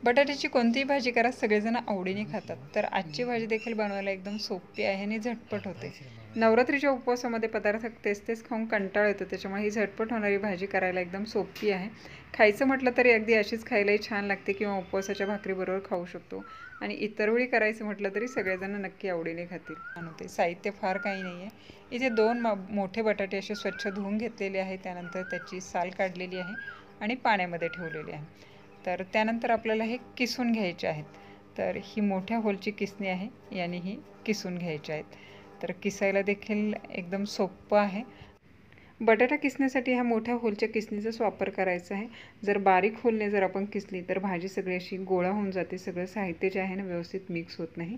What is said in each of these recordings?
बटाट्याची कोणतीही भाजी करा सगळेजण आवडीने खातात. तर आजची भाजी देखील बनवायला एकदम सोपी आहे आणि झटपट होते. नवरात्रीच्या उपवासामध्ये पदार्थ तेच खाऊन कंटाळा येतो, त्याच्यामुळे ही झटपट होणारी भाजी करायला एकदम सोपी आहे. खायचं म्हटलं तरी अगदी अशीच खायलाही छान लागते किंवा उपवासाच्या भाकरीबरोबर खाऊ शकतो. आणि इतर वेळी करायचं म्हटलं तरी सगळेजण नक्की आवडीने खातील. आणि साहित्य फार काही नाही आहे. इथे 2 मोठे बटाटे असे स्वच्छ धुवून घेतलेले आहे. त्यानंतर त्याची साल काढलेली आहे आणि पाण्यामध्ये ठेवलेली आहे. तर त्यानंतर आपल्याला हे किसून घ्यायचे आहेत. तर ही मोठ्या होलची किसणी आहे, याने ही किसून घ्यायची आहेत. तर किसायला देखील एकदम सोपं आहे. बटाटा किसण्यासाठी ह्या मोठ्या होलच्या किसणीचाच वापर करायचा आहे. जर बारीक होलने जर आपण किसली तर भाजी सगळी अशी गोळा होऊन जाते. सगळं साहित्य जे आहे ना व्यवस्थित मिक्स होत नाही.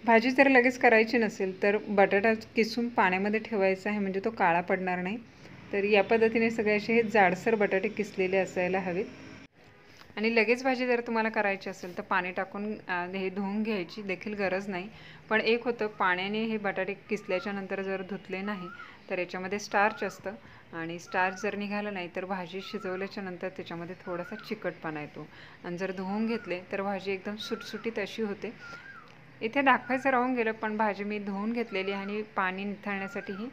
भाजी जर लगेच करायची नसेल तर बटाटा किसून पाण्यामध्ये ठेवायचा आहे, म्हणजे तो काळा पडणार नाही. तर या पद्धतीने सगळे असे हे जाडसर बटाटे किसलेले असायला हवेत. आणि लगेच भाजी जर तुम्हाला करायची असेल तर पाणी टाकून हे धुवून घ्यायची देखील गरज नाही. पण एक होतं, पाण्याने हे बटाटे किसल्याच्या नंतर जर धुतले नाही तर याच्यामध्ये स्टार्च असतं आणि स्टार्च जर निघालं नाही तर भाजी शिजवल्याच्या नंतर त्याच्यामध्ये थोडासा चिकटपणा येतो. आणि जर धुवून घेतले तर भाजी एकदम सुटसुटीत अशी होते. इथे दाखवायचं राहून गेलं, पण भाजी मी धुवून घेतलेली आणि पाणी निथळण्यासाठी ही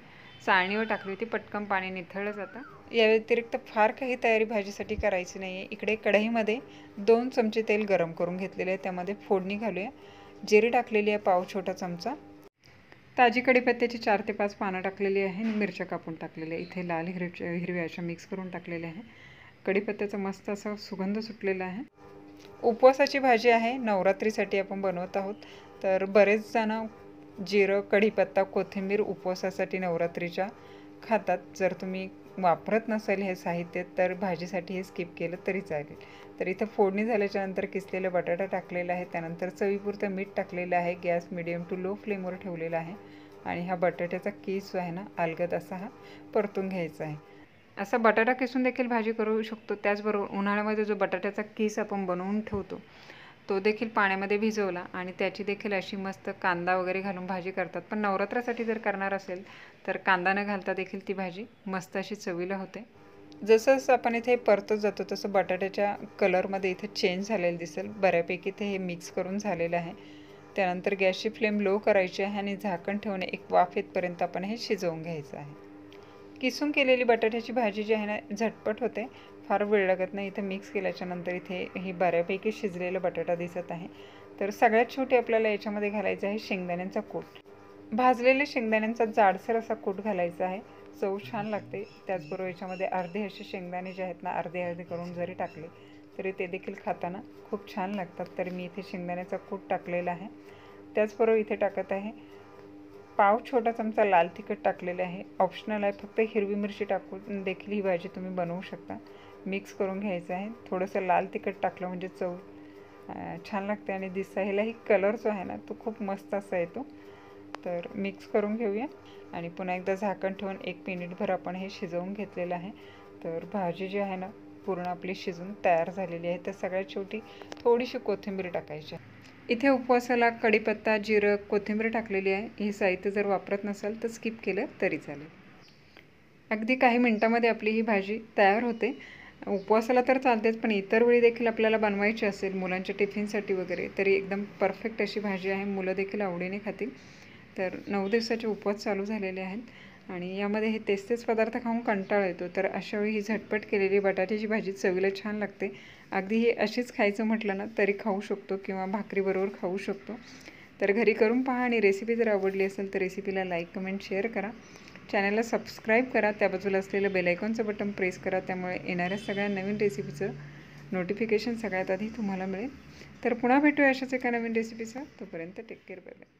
चाळणीवर टाकली होती. पटकन पाणी निथळलं जातं. या व्यतिरिक्त फार काही तयारी भाजीसाठी करायची नाही आहे. इकडे कढईमध्ये 2 चमचे तेल गरम करून घेतलेले आहे. त्यामध्ये फोडणी घालूया. जिरे टाकलेली आहे पाव छोटा चमचा. ताजी कढीपत्त्याची 4 ते 5 पानं टाकलेली आहे आणि मिरच्या कापून टाकलेल्या आहे. इथे लाल हिरव्या अशा मिक्स करून टाकलेल्या आहे. कढीपत्त्याचा मस्त असा सुगंध सुटलेला आहे. उपवासाची भाजी आहे, नवरात्रीसाठी आपण बनवत आहोत. तर बरेच जण जिरं, कढीपत्ता, कोथिंबीर उपवासासाठी नवरात्रीच्या खातात. जर तुम्ही वापरत नसेल हे साहित्य तर भाजीसाठी हे स्किप केलं तरी चालेल. तर इथं फोडणी झाल्याच्या नंतर किसलेला बटाटा टाकलेला आहे. त्यानंतर चवीपुरतं मीठ टाकलेलं आहे. गॅस मिडियम टू लो फ्लेमवर ठेवलेला आहे आणि हा बटाट्याचा किस जो आहे ना अलगद असा हा परतून घ्यायचा आहे. असा बटाटा किसून देखील भाजी करू शकतो. त्याचबरोबर उन्हाळ्यामध्ये जो बटाट्याचा किस आपण बनवून ठेवतो तो देखील पाण्यामध्ये भिजवला आणि त्याची देखील अशी मस्त कांदा वगैरे घालून भाजी करतात. पण नवरात्रासाठी जर करणार असेल तर कांदा न घालता देखील ती भाजी मस्त अशी चवीला होते. जसं जसं आपण इथे परतत जातो तसं बटाट्याच्या कलरमध्ये इथे चेंज झालेलं दिसेल. बऱ्यापैकी ते हे मिक्स करून झालेलं आहे. त्यानंतर गॅसची फ्लेम लो करायची आहे आणि झाकण ठेवून एक वाफ येतपर्यंत आपण हे शिजवून घ्यायचं आहे. किसून केलेली बटाट्याची भाजी जी आहे ना झटपट होते, फार वेळ लागत नाही. इथे मिक्स केल्याच्या नंतर इथे ही बऱ्यापैकी शिजलेला बटाटा दिसत आहे. तर सगळ्यात शेवटी आपल्याला याच्यामध्ये घालायचं आहे शेंगदाण्यांचा कूट. भाजलेल्या शेंगदाण्यांचा जाडसर असा कूट घालायचा आहे. चव छान लागते. त्याचबरोबर याच्यामध्ये अर्धे असे शेंगदाणे जे आहेत ना अर्धे करून जरी टाकले तरी ते देखील खाताना खूप छान लागतात. तर मी इथे शेंगदाण्याचा कूट टाकलेला आहे. त्याचबरोबर इथे टाकत आहे पाव छोटा चमचा लाल तिखट टाकलेले आहे. ऑप्शनल आहे, फक्त हिरवी मिरची टाकून देखील ही भाजी तुम्ही बनवू शकता. मिक्स करून घ्यायचं आहे. थोडंसं लाल तिखट टाकलं म्हणजे चव छान लागते आणि दिसायलाही कलर जो आहे ना तो खूप मस्त असा येतो. तर मिक्स करून घेऊया आणि पुन्हा एकदा झाकण ठेवून 1 मिनिटभर आपण हे शिजवून घेतलेलं आहे. तर भाजी जी आहे ना पूर्ण आपली शिजून तयार झालेली आहे. तर सगळ्यात शेवटी थोडीशी कोथिंबीर टाकायची. इथे उपवासाला कढीपत्ता, जिरं, कोथिंबीर टाकलेली आहे. हे साहित्य जर वापरत नसाल तर स्किप केलं तरी चालेल. अगदी काही मिनटामध्ये आपली ही भाजी तयार होते. उपवासाला तर चालतेच, पण इतर वेळी देखील आपल्याला बनवायची असेल मुलांच्या टिफिनसाठी वगैरे तरी एकदम परफेक्ट अशी भाजी आहे. मुलं देखील आवडीने खातील. तर 9 दिवसाचे उपवास चालू झालेले आहेत आणि यामध्ये हे तेच पदार्थ खाऊन कंटाळा येतो. तर अशावेळी ही झटपट केलेली बटाट्याची भाजी चवीला छान लागते. अगदी हे अशीच खायचं म्हटलं ना तरी खाऊ शकतो किंवा भाकरीबरोबर खाऊ शकतो. तर घरी करून पहा आणि रेसिपी जर आवडली असेल तर रेसिपीला लाईक, कमेंट, शेअर करा. चॅनलला सबस्क्राईब करा. त्या बाजूला असलेलं बेलायकॉनचं बटन प्रेस करा. त्यामुळे येणाऱ्या सगळ्या नवीन रेसिपीचं नोटिफिकेशन सगळ्यात आधी तुम्हाला मिळेल. तर पुन्हा भेटूया अशाच एका नवीन रेसिपीचं. तोपर्यंत टेक केअर, बाय बाय.